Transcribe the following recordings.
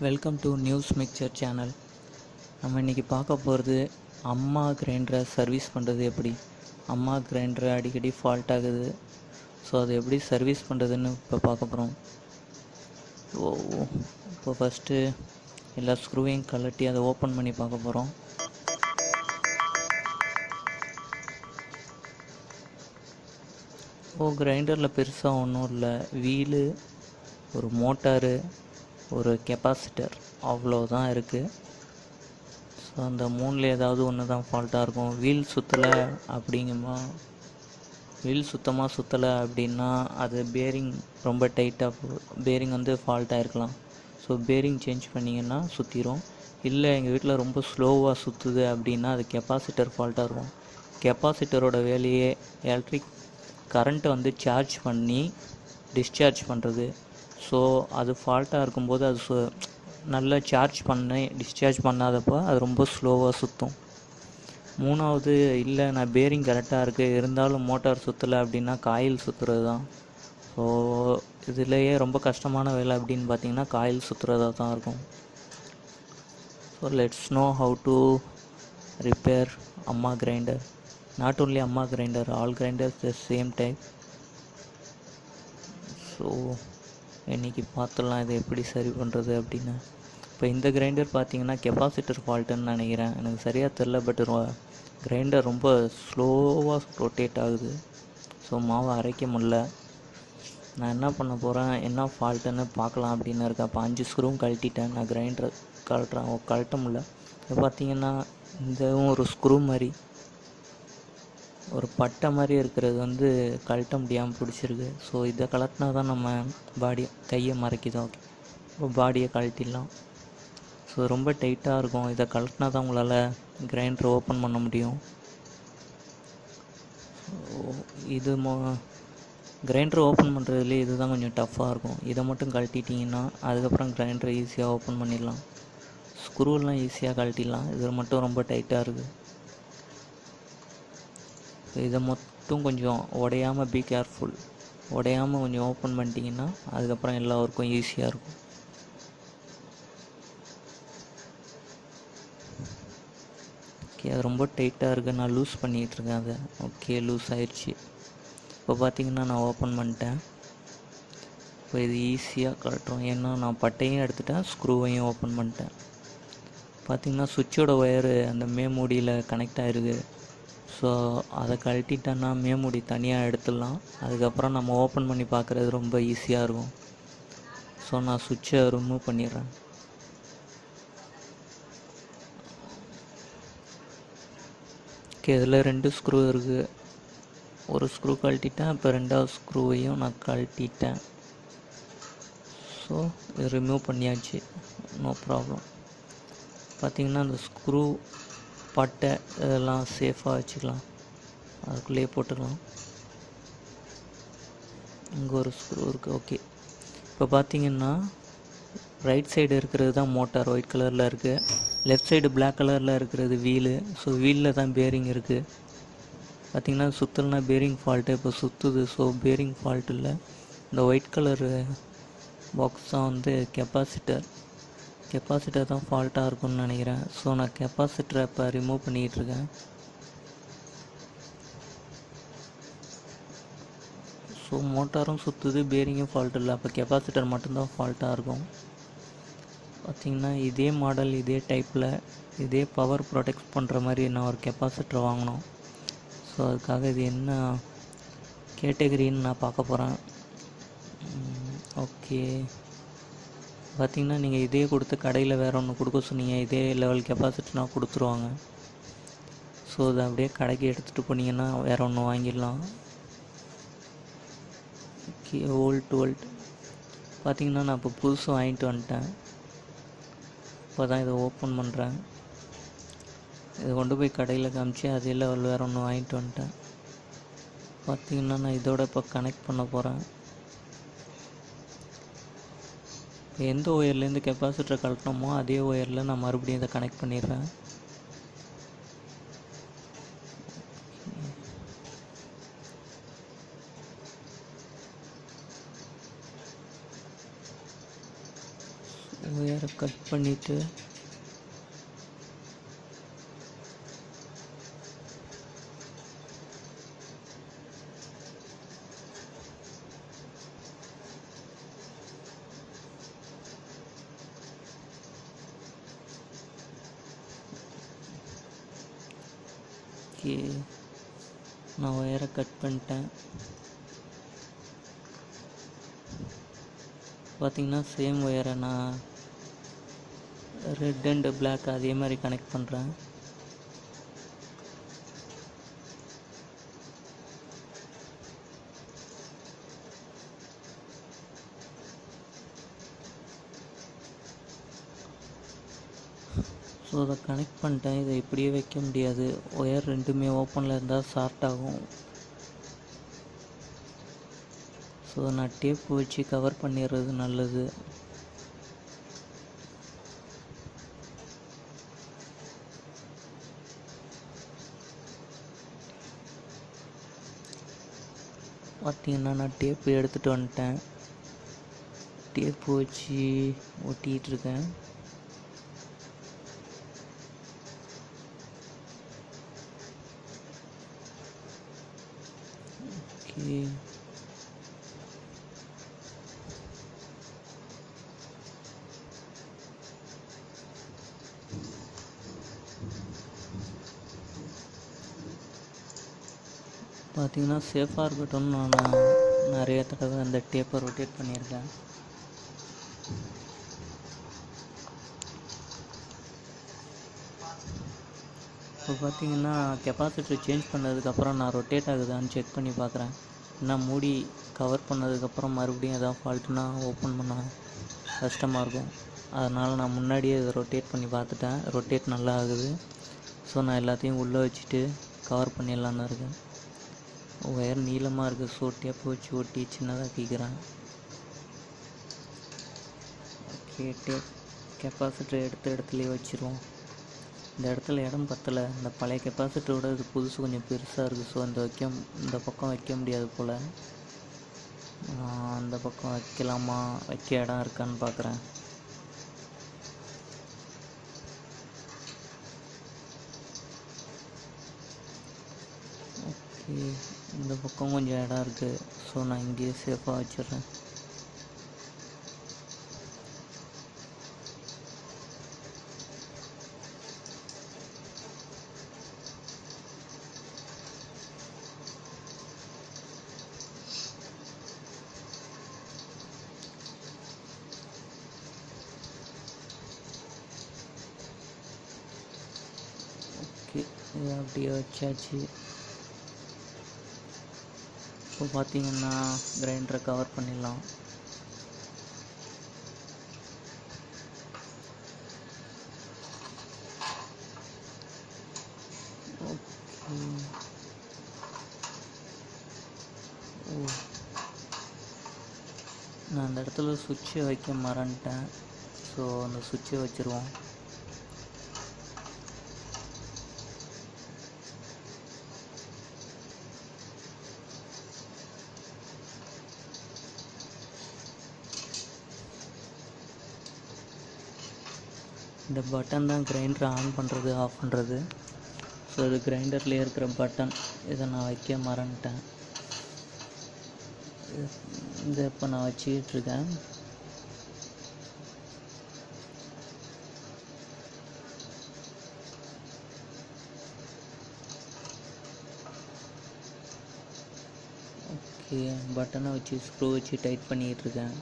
Welcome to news mixer channel. நம்ம இன்றைக்கி பார்க்க போகிறது அம்மா கிரைண்டரை சர்வீஸ் பண்ணுறது எப்படி. அம்மா கிரைண்டர் அடிக்கடி ஃபால்ட் ஆகுது. ஸோ அதை எப்படி சர்வீஸ் பண்ணுறதுன்னு இப்போ பார்க்க போகிறோம். இப்போ ஃபஸ்ட்டு எல்லா ஸ்க்ரூவையும் கழட்டி அதை ஓப்பன் பண்ணி பார்க்க போகிறோம். கிரைண்டரில் பெருசாக ஒன்றும் இல்லை, வீலு, ஒரு மோட்டாரு, ஒரு கெப்பாசிட்டர், அவ்வளோதான் இருக்குது. ஸோ அந்த மூணில் ஏதாவது ஒன்று தான் ஃபால்ட்டாக இருக்கும். வீல் சுற்றலை அப்படிங்கம்மா, வீல் சுத்தமாக சுற்றலை அப்படின்னா அது பேரிங் ரொம்ப டைட்டாக, பேரிங் ஃபால்ட்டாக இருக்கலாம். ஸோ பேரிங் சேஞ்ச் பண்ணிங்கன்னா சுற்றிடும். இல்லை எங்கள் வீட்டில் ரொம்ப ஸ்லோவாக சுற்றுது அப்படின்னா அது கெப்பாசிட்டர் ஃபால்ட்டாக இருக்கும். கெப்பாசிட்டரோட வேலையே எலக்ட்ரிக் கரண்ட்டை சார்ஜ் பண்ணி டிஸ்சார்ஜ் பண்ணுறது. ஸோ அது ஃபால்ட்டாக இருக்கும்போது அது நல்லா சார்ஜ் பண்ணி டிஸ்சார்ஜ் பண்ணாதப்போ அது ரொம்ப ஸ்லோவாக சுற்றும். மூணாவது, இல்லை நான் பேரிங் கரெக்டாக இருக்குது இருந்தாலும் மோட்டார் சுற்றலை அப்படின்னா காயில் சுற்றுறது தான். ஸோ இதுலேயே ரொம்ப கஷ்டமான வேலை அப்படின்னு பார்த்தீங்கன்னா காயில் சுற்றுறதா தான் இருக்கும். So let's know how to repair அம்மா கிரைண்டர். நாட் ஓன்லி அம்மா grinder, all grinders the same type. So இன்றைக்கி பார்த்துடலாம் இதை எப்படி சரி பண்ணுறது அப்படின்னு. இப்போ இந்த கிரைண்டர் பார்த்தீங்கன்னா கெப்பாசிட்டர் ஃபால்ட்டுன்னு நினைக்கிறேன், எனக்கு சரியாக தெரில. பட் கிரைண்டர் ரொம்ப ஸ்லோவாக ரொட்டேட் ஆகுது. ஸோ மாவை அரைக்க முடில. நான் என்ன பண்ண போகிறேன், என்ன ஃபால்ட்டுன்னு பார்க்கலாம் அப்படின்னு இருக்கேன். அப்போ 5 ஸ்க்ரூவும் கழட்டிட்டேன். நான் கிரைண்டரை கழட்ட முடில. இப்போ பார்த்தீங்கன்னா இதுவும் ஒரு ஸ்க்ரூ மாதிரி, ஒரு பட்டை மாதிரி இருக்கிறது கழட்ட முடியாமல் பிடிச்சிருக்கு. ஸோ இதை கழட்டினா தான் நம்ம கையை மறைக்குதோ. இப்போ பாடியை கழட்டிடலாம். ஸோ ரொம்ப டைட்டாக இருக்கும். இதை கழட்டினா தான் உங்களால் கிரைண்டரை ஓப்பன் பண்ண முடியும். இது கிரைண்டரை ஓப்பன் பண்ணுறதுலேயே இது தான் கொஞ்சம் டஃப்பாக இருக்கும். இதை மட்டும் கழட்டிட்டிங்கன்னா அதுக்கப்புறம் கிரைண்டரை ஈஸியாக ஓப்பன் பண்ணிடலாம். ஸ்க்ரூவெல்லாம் ஈஸியாக கழட்டிடலாம். இது மட்டும் ரொம்ப டைட்டாக இருக்குது. இதை மட்டும் கொஞ்சம் உடையாமல் பி கேர்ஃபுல், உடையாமல் கொஞ்சம் ஓப்பன் பண்ணிட்டீங்கன்னா அதுக்கப்புறம் எல்லா ஒர்க்கும் ஈஸியாக இருக்கும். ஓகே, அது ரொம்ப டைட்டாக இருக்குது. நான் லூஸ் பண்ணிகிட்ருக்கேன் அதை. ஓகே, லூஸ் ஆயிடுச்சு. இப்போ பார்த்தீங்கன்னா நான் ஓப்பன் பண்ணிட்டேன். இப்போ இது ஈஸியாக கழட்டுறோம், ஏன்னா நான் பட்டையும் எடுத்துட்டேன், ஸ்க்ரூவையும் ஓப்பன் பண்ணிட்டேன். பார்த்திங்கன்னா சுவிட்சோட ஒயரு அந்த மேமூடியில் கனெக்ட் ஆகிருக்கு. ஸோ அதை கழட்டிட்டோன்னா மேமூடி தனியாக எடுத்துடலாம். அதுக்கப்புறம் நம்ம ஓப்பன் பண்ணி பார்க்குறது ரொம்ப ஈஸியாக இருக்கும். ஸோ நான் சுவிட்சை ரிமூவ் பண்ணிடுறேன். ஓகே, இதில் 2 ஸ்க்ரூ இருக்குது. ஒரு ஸ்க்ரூ கழட்டிட்டேன், இப்போ 2வது ஸ்க்ரூவையும் நான் கழட்டிட்டேன். ஸோ இது ரிமூவ் பண்ணியாச்சு, நோ ப்ராப்ளம். பார்த்திங்கன்னா அந்த ஸ்க்ரூ பட்டை இதெல்லாம் சேஃபாக வச்சுக்கலாம், அதுக்குள்ளேயே போட்டுக்கலாம். இங்கே ஒரு ஸ்க்ரூ இருக்குது. ஓகே, இப்போ பார்த்திங்கன்னா ரைட் சைடு இருக்கிறது தான் மோட்டார், ஒயிட் கலரில் இருக்குது. லெஃப்ட் சைடு பிளாக் கலரில் இருக்கிறது வீலு. ஸோ வீலில் தான் பேரிங் இருக்குது. பார்த்திங்கன்னா சுற்றலைனா பேரிங் ஃபால்ட்டு. இப்போ சுற்றுது, ஸோ பேரிங் ஃபால்ட் இல்லை. இந்த ஒயிட் கலரு பாக்ஸ் தான் கெப்பாசிட்டர் தான் ஃபால்ட்டாக இருக்கும்னு நினைக்கிறேன். ஸோ நான் கெப்பாசிட்டரை இப்போ ரிமூவ் பண்ணிகிட்ருக்கேன். ஸோ மோட்டாரும் சுற்றுது, பேரிங்கும் ஃபால்ட் இல்லை. அப்போ கெப்பாசிட்டர் மட்டும்தான் ஃபால்ட்டாக இருக்கும். பார்த்திங்கன்னா இதே மாடல், இதே டைப்பில், இதே பவர் ப்ரொடெக்ட் பண்ணுற மாதிரி நான் ஒரு கெப்பாசிட்டர் வாங்கினோம். ஸோ அதுக்காக இது என்ன கேட்டகரின்னு நான் பார்க்க போகிறேன். ஓகே, பார்த்திங்கன்னா நீங்கள் இதே கொடுத்து கடையில் வேறு ஒன்று கொடுக்க சொன்னீங்க, இதே லெவல் கெப்பாசிட்டினா கொடுத்துருவாங்க. ஸோ அதை அப்படியே கடைக்கு எடுத்துகிட்டு போனீங்கன்னா வேறு ஒன்று வாங்கிடலாம். ஓகே, வோல்ட் பார்த்திங்கன்னா நான் இப்போ புதுசு வாங்கிட்டு வந்துட்டேன். இப்போ தான் இதை ஓப்பன் பண்ணுறேன். இதை கொண்டு போய் கடையில் காமிச்சு அதே லெவல் வேறு ஒன்று வாங்கிட்டு வந்துட்டேன். பார்த்திங்கன்னா நான் இதோட இப்போ கனெக்ட் பண்ண போகிறேன். எந்த ஒயர்லேருந்து கெப்பாசிட்டரை கழட்டணுமோ அதே ஒயரில் நான் மறுபடியும் இதை கனெக்ட் பண்ணிடுறேன். ஒயரை கட் பண்ணிவிட்டு ஓகே நான் ஒயரை கட் பண்ணிட்டேன். பார்த்திங்கன்னா சேம் ஒயரை நான் ரெட் அண்ட் பிளாக் அதே மாதிரி கனெக்ட் பண்ணுறேன். ஸோ அதை கனெக்ட் பண்ணிட்டேன். இதை இப்படியே வைக்க முடியாது, ஒயர் ரெண்டுமே ஓப்பனில் இருந்தால் ஷார்ட் ஆகும். ஸோ நான் டேப் வச்சு கவர் பண்ணிடுறது நல்லது. பார்த்திங்கன்னா நான் டேப்பு எடுத்துகிட்டு வந்துட்டேன். டேப்பு வச்சு ஒட்டிகிட்ருக்கேன். ஓகே பார்த்திங்கன்னா சேஃபாக இருக்கட்டும்னு நான் நிறைய தடவை அந்த டேப்பை ரொட்டேட் பண்ணியிருக்கேன். இப்போ பார்த்திங்கன்னா கெப்பாசிட்டர் சேஞ்ச் பண்ணதுக்கப்புறம் நான் ரொட்டேட் ஆகுதான்னு செக் பண்ணி பார்க்குறேன். நான் மூடி கவர் பண்ணதுக்கப்புறம் மறுபடியும் எதாவது ஃபால்ட்டுனா ஓப்பன் பண்ண கஷ்டமாக இருக்கும். அதனால் நான் முன்னாடியே இதை ரொட்டேட் பண்ணி பார்த்துட்டேன். ரொட்டேட் நல்லா ஆகுது. ஸோ நான் எல்லாத்தையும் உள்ளே வச்சுட்டு கவர் பண்ணிடலான்னு இருக்கேன். ஒயர் நீளமாக இருக்குது, ஸோ டேப் வச்சு ஒட்டி சின்னதாக்கிக்கிறேன். ஓகே டேப் கெப்பாசிட்டர் எடுத்த இடத்துலையே வச்சுருவோம். இந்த இடத்துல இடம் பத்தலை. இந்த பழைய கெப்பாசிட்டரோட இது புதுசு கொஞ்சம் பெருசாக இருக்குது. ஸோ இந்த பக்கம் வைக்க முடியாது போல். அந்த பக்கம் வைக்கலாமா, வைக்க இடம் இருக்கான்னு பார்க்குறேன். ஓகே இந்த பக்கம் கொஞ்சம் இடம் இருக்குது. ஸோ நான் இங்கேயே சேஃபாக வச்சிடுறேன். ஓகே இதை அப்படியே வச்சாச்சு. இப்போ பார்த்திங்கன்னா கிரைண்டரை கவர் பண்ணிடலாம். ஓகே நான் அந்த இடத்துல சுவிட்சை வைக்க மறந்துட்டேன். ஸோ அந்த சுவிட்சை வச்சுருவோம். இந்த பட்டன் தான் கிரைண்டரை ஆன் பண்ணுறது ஆஃப் பண்ணுறது. ஸோ இது கிரைண்டர்லேயே இருக்கிற பட்டன். இதை நான் வைக்க மறந்துட்டேன். இதை இப்போ நான் வச்சுக்கிட்டுருக்கேன். ஓகே பட்டனை வச்சு ஸ்க்ரூ வச்சு டைட் பண்ணிக்கிட்டு இருக்கேன்.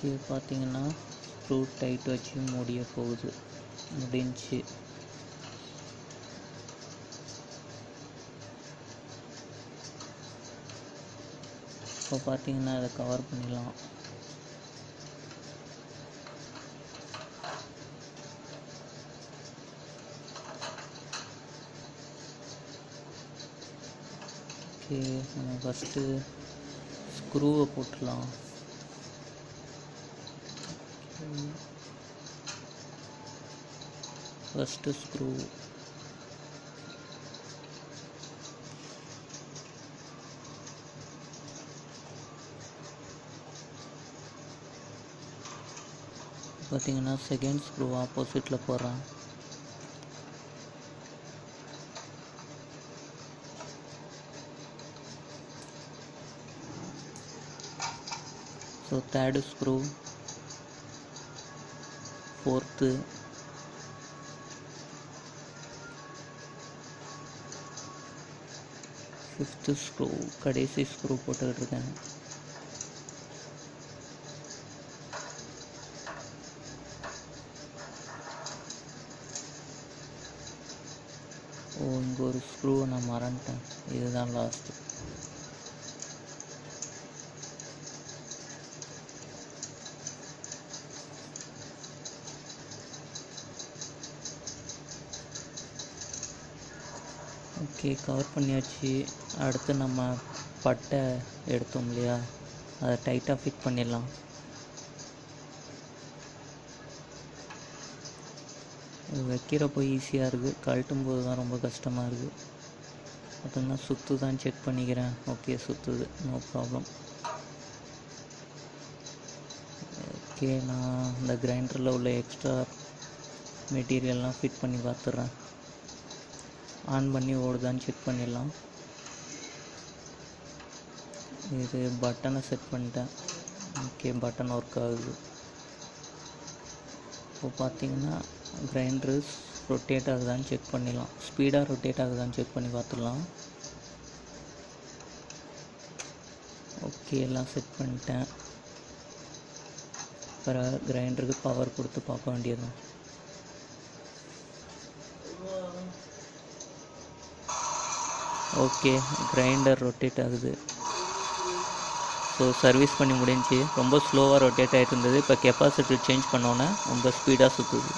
ஓகே பார்த்தீங்கன்னா ஸ்க்ரூ டைட் வச்சு முடிய போகுது. முடிஞ்சு இப்போ பார்த்தீங்கன்னா அதை கவர் பண்ணிடலாம். ஓகே, நம்ம ஃபஸ்ட்டு ஸ்க்ரூவை போட்டுடலாம். ஃபஸ்ட்டு ஸ்க்ரூ பார்த்தீங்கன்னா செகண்ட் ஸ்க்ரூ ஆப்போசிட்டில் போடுறேன். So third screw, fourth, fifth screw, கடைசி ஸ்க்ரூ போட்டுக்கிட்டு இருக்கேன். இங்கே ஒரு ஸ்க்ரூவை நான் மறந்துட்டேன், இதுதான் லாஸ்ட்டு. ஓகே, கவர் பண்ணியாச்சு. அடுத்து நம்ம பட்டை எடுத்தோம் இல்லையா, அதை டைட்டாக ஃபிட் பண்ணிடலாம். வைக்கிறப்போ ஈஸியாக இருக்குது, கழட்டும் போது தான் ரொம்ப கஷ்டமாக இருக்குது. அதுனா சுற்றுதான் செக் பண்ணிக்கிறேன். ஓகே, சுற்றுது, நோ ப்ராப்ளம். ஓகே, நான் இந்த கிரைண்டரில் உள்ள எக்ஸ்ட்ரா மெட்டீரியல்லாம் ஃபிட் பண்ணி பார்த்துட்றேன். ஆன் பண்ணி ஓடுதான்னு செக் பண்ணிடலாம். இது பட்டனை செட் பண்ணிட்டேன். ஓகே, பட்டன் ஒர்க் ஆகுது. இப்போ பார்த்தீங்கன்னா கிரைண்டரு ரொட்டேட் ஆகுதான்னு செக் பண்ணிடலாம். ஸ்பீடாக ரொட்டேட் ஆகுதான்னு செக் பண்ணி பார்த்துடலாம். ஓகே, எல்லாம் செட் பண்ணிட்டேன். அப்புறம் கிரைண்டருக்கு பவர் கொடுத்து பார்க்க வேண்டியதுதான். ஓகே, கிரைண்டர் ரொட்டேட் ஆகுது. ஸோ சர்வீஸ் பண்ணி முடிஞ்சு. ரொம்ப ஸ்லோவாக ரொட்டேட் ஆகிட்டு இருந்தது. இப்போ கெப்பாசிட்டி சேஞ்ச் பண்ணோன்னே ரொம்ப ஸ்பீடாக சுற்றுது.